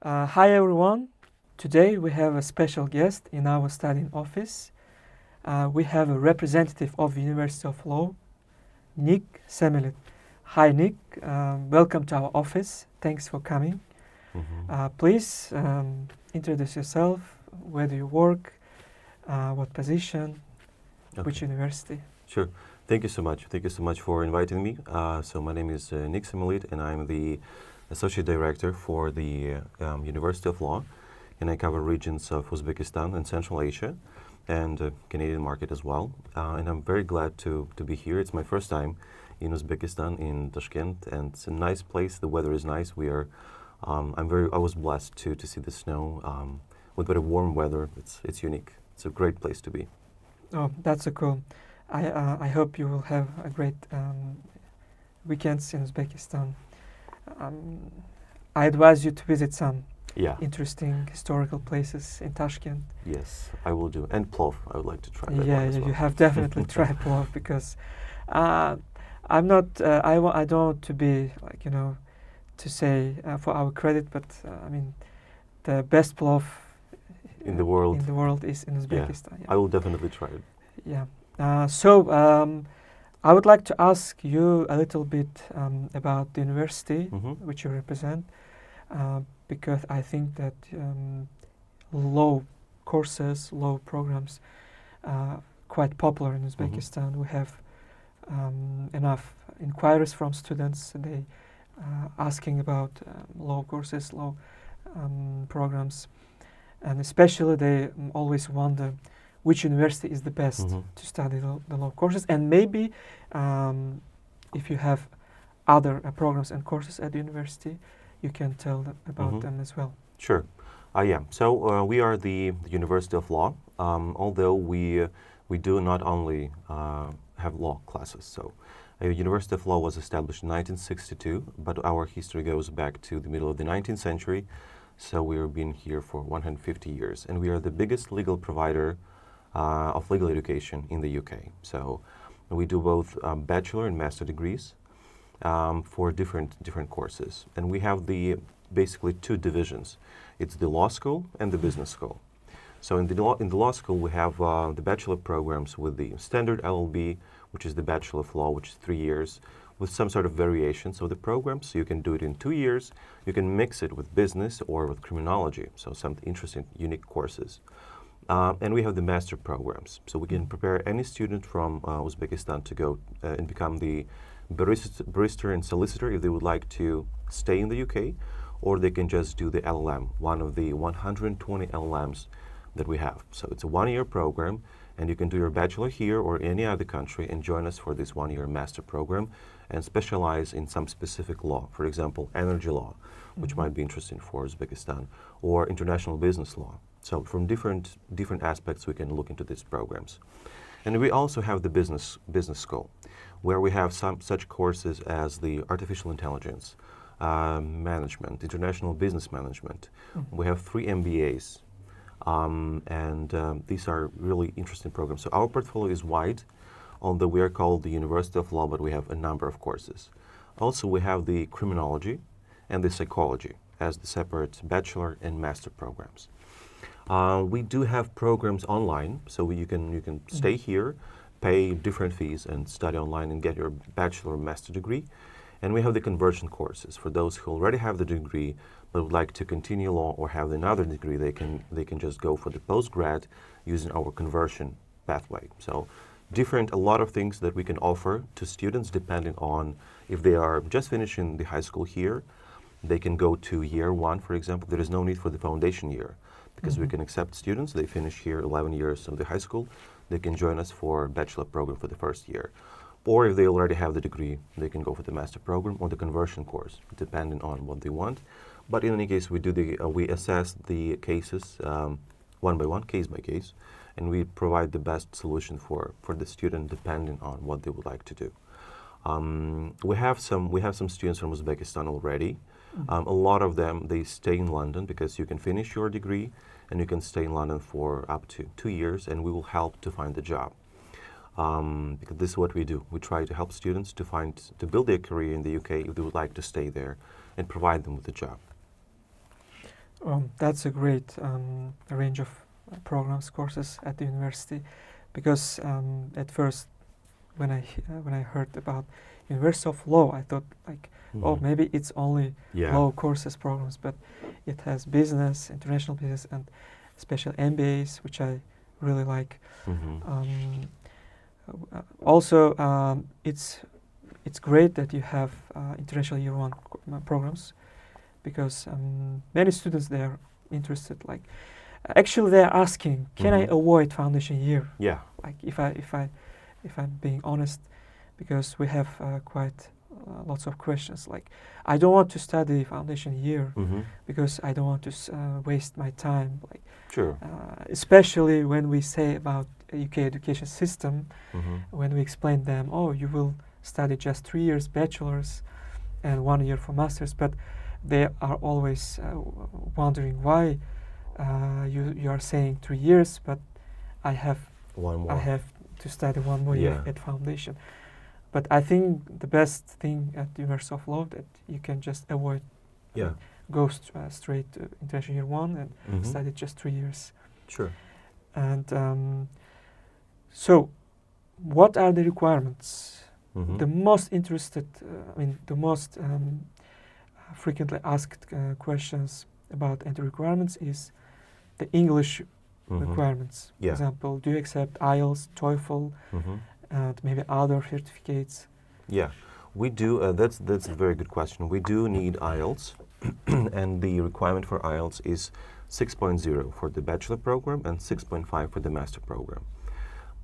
Hi everyone. Today we have a special guest in our studying office. We have a representative of the University of Law, Nick Semylit. Hi Nick, welcome to our office. Thanks for coming. Please introduce yourself. Where do you work? What position? Which university? Sure. Thank you so much. Thank you so much for inviting me. So my name is Nick Semylit, and I'm the Associate Director for the University of Law, and I cover regions of Uzbekistan and Central Asia, and Canadian market as well. And I'm very glad to be here. It's my first time in Uzbekistan, in Tashkent, and it's a nice place. The weather is nice. I was blessed to see the snow with very warm weather. It's unique. It's a great place to be. Oh, that's so cool. I hope you will have a great weekends in Uzbekistan. I advise you to visit some interesting historical places in Tashkent. Yes, I will do. And plov, I would like to try that one as well. You have definitely tried plov because I'm not. I don't want to be to say for our credit, but I mean, the best plov in the world is in Uzbekistan. I will definitely try it. Yeah. I would like to ask you a little bit about the university which you represent, because I think that law courses, law programs are quite popular in Uzbekistan. We have enough inquiries from students. They asking about law courses, law programs, and especially they always wonder which university is the best to study the law courses, and maybe if you have other programs and courses at the university, you can tell about them as well. Sure. So we are the University of Law, although we do not only have law classes. So University of Law was established in 1962, but our history goes back to the middle of the 19th century. So we've been here for 150 years, and we are the biggest legal provider of legal education in the UK. So we do both bachelor and master degrees for different courses. And we have basically two divisions. It's the law school and the business school. So in the law school, we have the bachelor programs with the standard LLB, which is the Bachelor of Law, which is 3 years, with some sort of variations of the program. So you can do it in 2 years. You can mix it with business or with criminology. So some interesting, unique courses. And we have the master programs. So we can prepare any student from Uzbekistan to go and become the barrister and solicitor if they would like to stay in the UK, or they can just do the LLM, one of the 120 LLMs that we have. So it's a 1-year program, and you can do your bachelor here or any other country and join us for this 1-year master program and specialize in some specific law. For example, energy law, which might be interesting for Uzbekistan, or international business law. So from different aspects, we can look into these programs. And we also have the business school, where we have some such courses as the artificial intelligence, management, international business management. We have 3 MBAs, and these are really interesting programs. So our portfolio is wide, although we are called the University of Law, but we have a number of courses. Also, we have the criminology and the psychology as the separate bachelor and master programs. We do have programs online, so you can stay here, pay different fees, and study online and get your bachelor or master degree. And we have the conversion courses for those who already have the degree but would like to continue law or have another degree. They can just go for the postgrad using our conversion pathway. So a lot of things that we can offer to students depending on if they are just finishing the high school here. They can go to year 1, for example. There is no need for the foundation year, because we can accept students. They finish here 11 years of the high school. They can join us for bachelor program for the first year. Or if they already have the degree, they can go for the master program or the conversion course, depending on what they want. But in any case, we assess the cases one by one, case by case, and we provide the best solution for the student depending on what they would like to do. We have some students from Uzbekistan already. A lot of them, they stay in London because you can finish your degree and you can stay in London for up to 2 years, and we will help to find a job. Because this is what we do. We try to help students to build their career in the UK if they would like to stay there and provide them with a job. That's a great range of programs, courses at the university, because at first, when I heard about University of Law, I thought like, oh, maybe it's only law courses programs, but it has business, international business, and special MBAs, which I really like. Also, it's great that you have international year one programs, because many students, they are interested. Like, actually, they are asking, can I avoid foundation year? Yeah. Like, if I'm being honest, because we have quite lots of questions. Like, I don't want to study foundation year because I don't want to waste my time. Like, sure. Especially when we say about UK education system, when we explain them, oh, you will study just 3 years bachelor's and 1 year for masters, but they are always wondering why you are saying 3 years, but I have to study 1 more year at foundation. But I think the best thing at the University of Law that you can just avoid, go straight to international year 1 and study just 3 years. Sure. And so, what are the requirements? The most interested, the most frequently asked questions about entry requirements is the English requirements. For example, do you accept IELTS, TOEFL, and maybe other certificates? Yeah, we do. That's a very good question. We do need IELTS, and the requirement for IELTS is 6.0 for the bachelor program and 6.5 for the master program.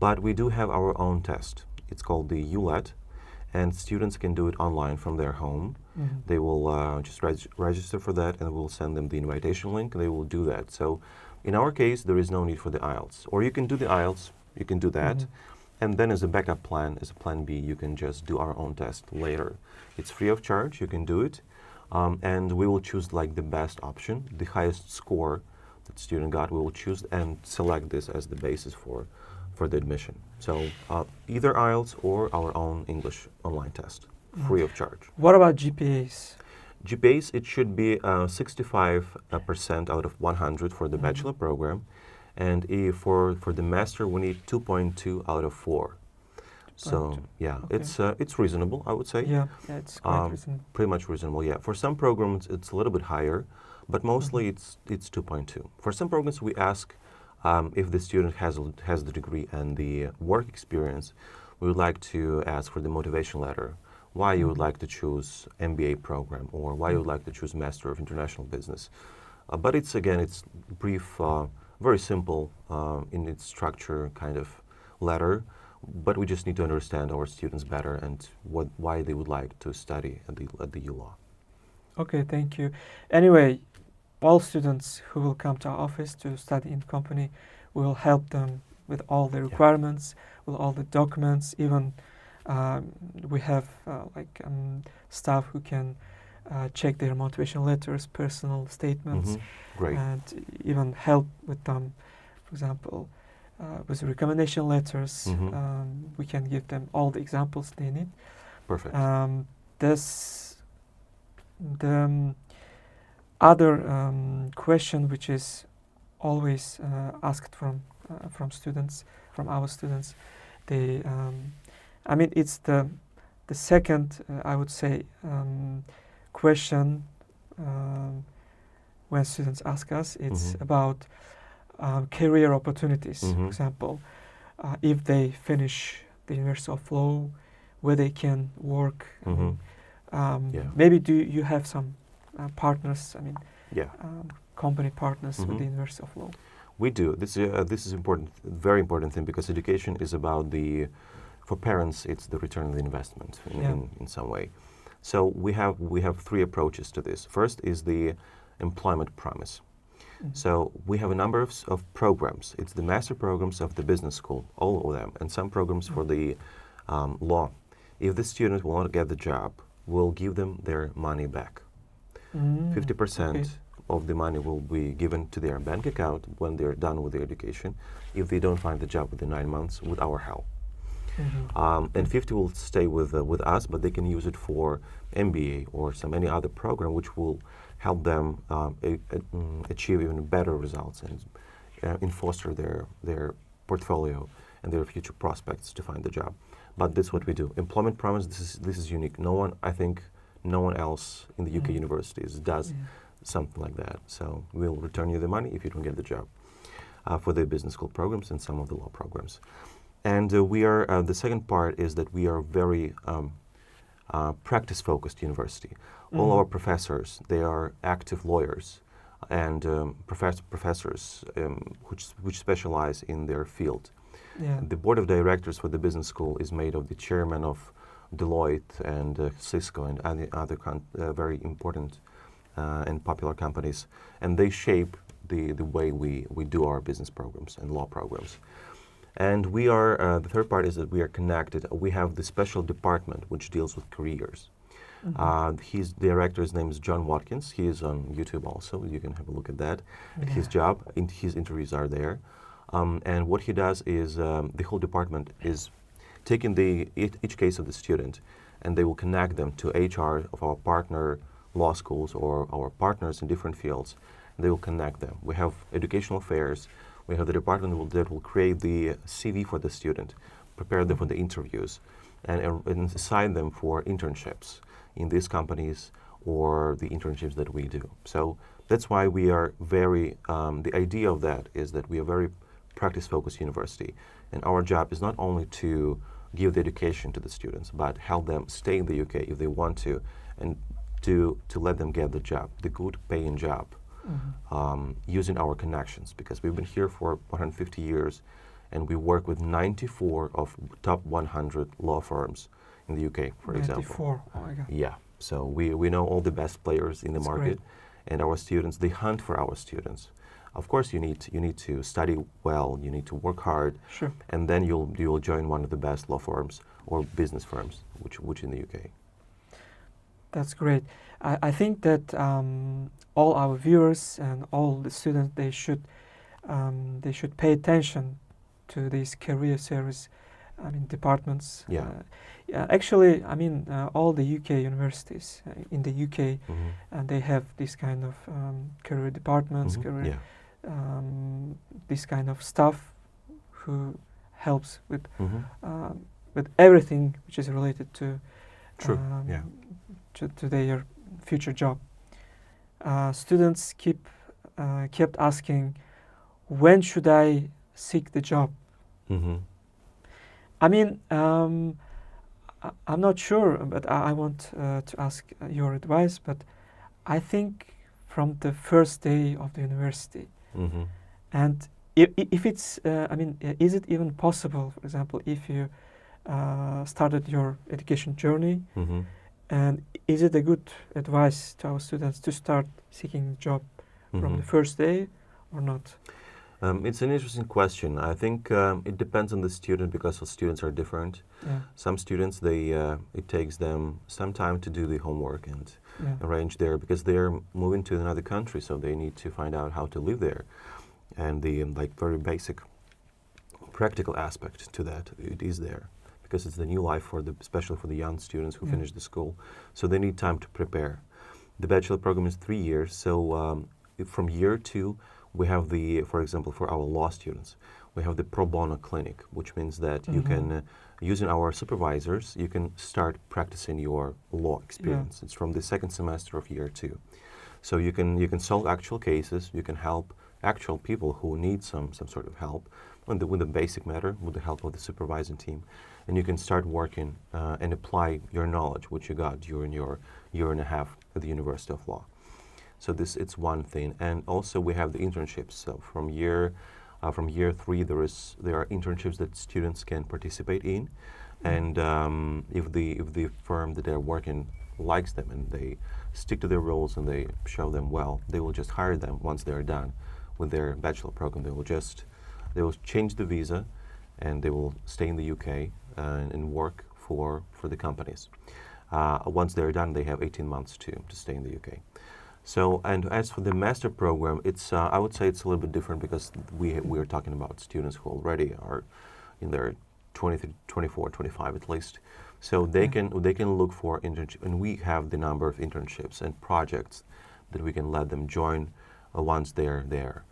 But we do have our own test. It's called the ULET, and students can do it online from their home. They will just register for that, and we'll send them the invitation link. They will do that. So in our case, there is no need for the IELTS. Or you can do the IELTS, you can do that, and then as a backup plan, as a plan B, you can just do our own test later. It's free of charge, you can do it, and we will choose like the best option, the highest score that the student got, we will choose and select this as the basis for the admission. So either IELTS or our own English online test, free of charge. What about GPAs? GPAs, it should be 65% out of 100 for the bachelor program, and for the master we need 2.2 out of 4. So it's reasonable, I would say. Yeah, it's quite reasonable. Pretty much reasonable, yeah. For some programs it's a little bit higher, but mostly it's 2.2. For some programs we ask if the student has the degree and the work experience. We would like to ask for the motivation letter, why you would like to choose MBA program, or why you would like to choose Master of International Business. But it's brief, very simple in its structure kind of letter, but we just need to understand our students better and why they would like to study at the ULaw. Okay, thank you. Anyway, all students who will come to our office to study in company, we will help them with all the requirements, with all the documents. Even we have staff who can check their motivation letters, personal statements, and even help with them. For example, with the recommendation letters, we can give them all the examples they need. Perfect. The other question which is always asked from students, from our students, it's the second, I would say, question when students ask us. It's about career opportunities. For example, if they finish the University of Law, where they can work. Maybe do you have some partners? Company partners with the University of Law. We do. This is important, very important thing, because education is about for parents, it's the return of the investment in some way. So we have 3 approaches to this. First is the employment promise. So we have a number of programs. It's the master programs of the business school, all of them, and some programs for the law. If the student will not get the job, we'll give them their money back. 50% of the money will be given to their bank account when they're done with their education, if they don't find the job within 9 months with our help. And 50 will stay with us, but they can use it for MBA or any other program which will help them achieve even better results and foster their portfolio and their future prospects to find a job. But that's what we do. Employment promise, this is unique. I think no one else in the UK universities does something like that. So we'll return you the money if you don't get the job for the business school programs and some of the law programs. And we are, the second part is that we are very practice-focused university. All our professors, they are active lawyers and professors which specialize in their field. The board of directors for the business school is made of the chairman of Deloitte and Cisco and other very important and popular companies, and they shape the way we do our business programs and law programs. And we are, the third part is that we are connected. We have the special department which deals with careers. His director's name is John Watkins. He is on YouTube also. You can have a look at that. At his job, his interviews are there. And what he does is the whole department is taking each case of the student, and they will connect them to HR of our partner law schools or our partners in different fields. They will connect them. We have educational affairs. We have the department that will create the CV for the student, prepare them for the interviews, and assign them for internships in these companies or the internships that we do. So that's why we are very, the idea of that is that we are very practice-focused university. And our job is not only to give the education to the students, but help them stay in the UK if they want to, and to let them get the job, the good paying job, using our connections, because we've been here for 150 years and we work with 94 of top 100 law firms in the UK, for 94. example. 94, oh my God. Yeah, so we know all the best players in the That's market, great. and our students, they hunt for our students. Of course, you need to study well, you need to work hard, Sure. and then you'll join one of the best law firms or business firms, which in the UK. That's great. I think that all our viewers and all the students, they should pay attention to these career service, departments. Yeah. Actually, all the UK universities in the UK, and they have this kind of career departments, career, this kind of staff who helps with everything which is related to True. to their future job. Students kept asking, when should I seek the job? I'm not sure, but I want to ask your advice. But I think from the first day of the university, and if it's, is it even possible, for example, if you started your education journey, and is it a good advice to our students to start seeking a job from the first day or not? It's an interesting question. I think it depends on the student, because all students are different. Some students, it takes them some time to do the homework and arrange there, because they're moving to another country, so they need to find out how to live there. And the very basic practical aspect to that, it is there, because it's the new life especially for the young students who finish the school. So they need time to prepare. The bachelor program is 3 years, so from year 2, we have for example, for our law students, we have the pro bono clinic, which means that you can, using our supervisors, you can start practicing your law experience. It's from the second semester of year 2. So you can solve actual cases, you can help actual people who need some sort of help with the basic matter, with the help of the supervising team. And you can start working and apply your knowledge, which you got during your year and a half at the University of Law. So it's one thing. And also we have the internships. So from year 3, there are internships that students can participate in. And if the firm that they're working likes them and they stick to their roles and they show them well, they will just hire them once they're done with their bachelor program. They will change the visa and they will stay in the UK and work for the companies. Once they're done, they have 18 months to stay in the UK. So, and as for the master program, it's I would say it's a little bit different, because we are talking about students who already are in their 23, 24, 25 at least. So they can look for internship, and we have the number of internships and projects that we can let them join once they're there.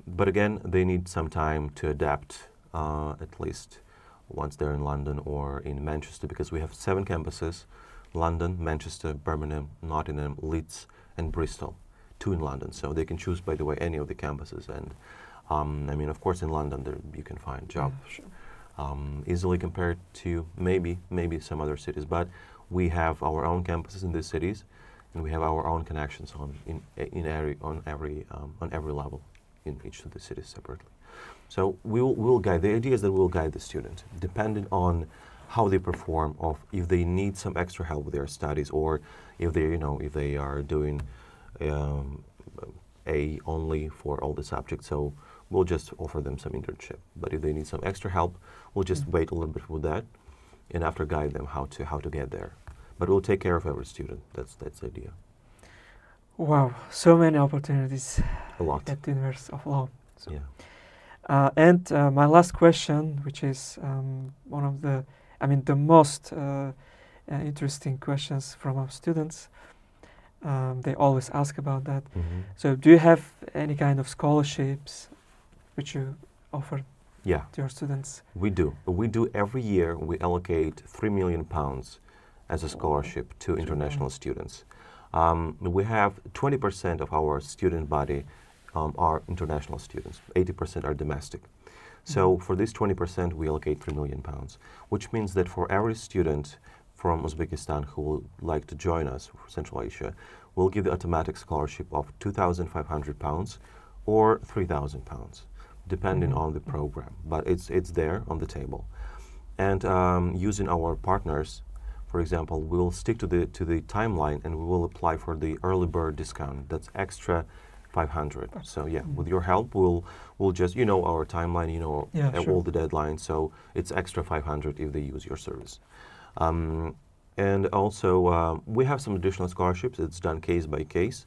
But again, they need some time to adapt, at least once they're in London or in Manchester, because we have 7 campuses: London, Manchester, Birmingham, Nottingham, Leeds, and Bristol. 2 in London, so they can choose, by the way, any of the campuses. And I mean, of course, in London you can find jobs easily compared to maybe some other cities. But we have our own campuses in these cities, and we have our own connections on every level in each of the cities separately. So we'll guide. The idea is that we'll guide the student depending on how they perform, or if they need some extra help with their studies, or if they are doing A only for all the subjects. So we'll just offer them some internship. But if they need some extra help, we'll just wait a little bit with that, and after guide them how to get there. But we'll take care of every student. That's the idea. Wow, so many opportunities A lot. at the University of Law. So, Yeah. and my last question, which is one of the most interesting questions from our students. They always ask about that. Mm-hmm. So do you have any kind of scholarships which you offer Yeah, to your students? we do. We do every year. We allocate £3 million as a scholarship to international students. We have 20% of our student body are international students. 80% are domestic. So for this 20%, we allocate £3 million, which means that for every student from Uzbekistan who would like to join us for Central Asia, we'll give the automatic scholarship of £2,500 or £3,000, depending on the program. But it's there on the table. And using our partners, for example, we'll stick to the timeline, and we will apply for the early bird discount. That's extra 500. So yeah, with your help, we'll just our timeline, all the deadlines. So it's extra 500 if they use your service. And also we have some additional scholarships. It's done case by case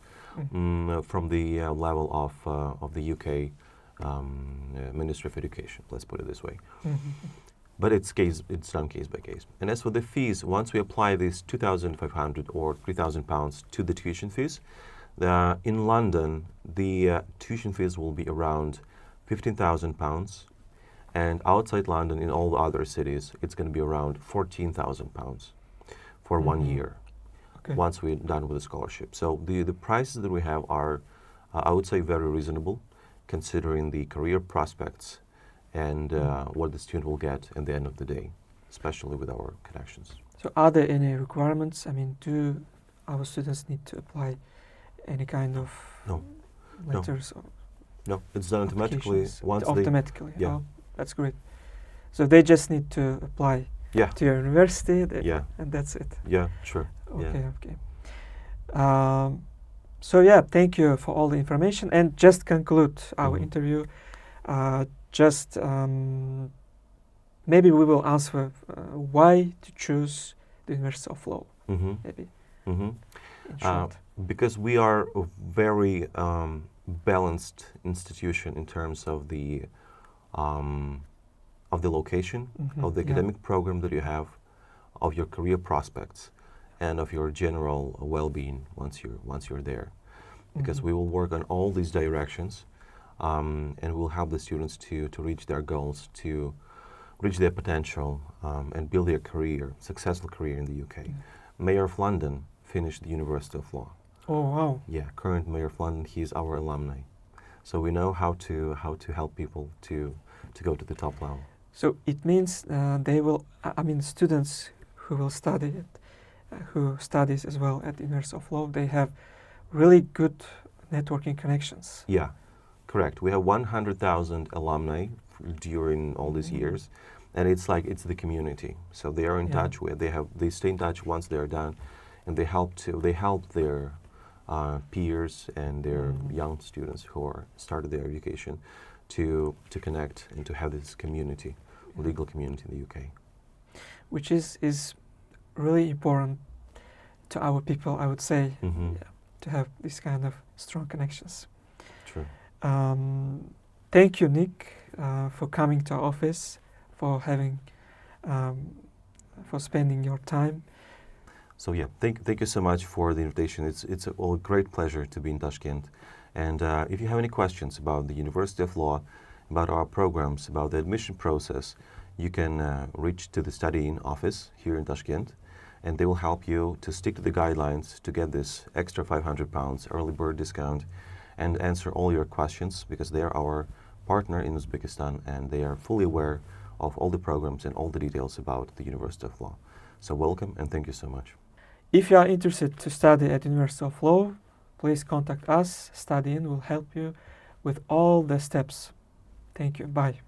from the level of the UK Ministry of Education. Let's put it this way. But it's done case by case. And as for the fees, once we apply this 2,500 or £3,000 to the tuition fees, in London the tuition fees will be around £15,000, and outside London, in all the other cities, it's going to be around £14,000 for 1 year. Okay. Once we're done with the scholarship. So the prices that we have are, I would say, very reasonable, considering the career prospects and what the student will get at the end of the day, especially with our connections. So are there any requirements? I mean, do our students need to apply any kind of letters? No, it's done automatically. Automatically. Yeah. Oh, that's great. So they just need to apply to your university, and that's it. Yeah, sure. Okay, okay. So yeah, thank you for all the information. And just conclude our interview. Maybe we will answer why to choose the University of Law. Maybe. In short. Because we are a very balanced institution in terms of the location, of the academic program that you have, of your career prospects, and of your general well-being once you're there. Because we will work on all these directions, and we'll help the students to reach their goals, to reach their potential, and build their successful career in the UK. Mayor of London finished the University of Law. Oh wow! Yeah, current Mayor of London. He's our alumni, so we know how to help people to go to the top level. So it means they will. Students who will study it, who studies as well at the University of Law, they have really good networking connections. Yeah, correct. We have 100,000 alumni during all these years, and it's the community. So they are in touch with. They stay in touch once they're done, and they help their peers and their young students who are started their education to connect and to have this community, legal community in the UK. Which is really important to our people, I would say, to have this kind of strong connections. True. Thank you, Nick, for coming to our office, for having for spending your time. So yeah, thank you so much for the invitation. It's a great pleasure to be in Tashkent. And if you have any questions about the University of Law, about our programs, about the admission process, you can reach to the StudyIn office here in Tashkent, and they will help you to stick to the guidelines to get this extra £500 early bird discount and answer all your questions, because they are our partner in Uzbekistan and they are fully aware of all the programs and all the details about the University of Law. So welcome and thank you so much. If you are interested to study at University of Law, please contact us. StudyIn will help you with all the steps. Thank you. Bye.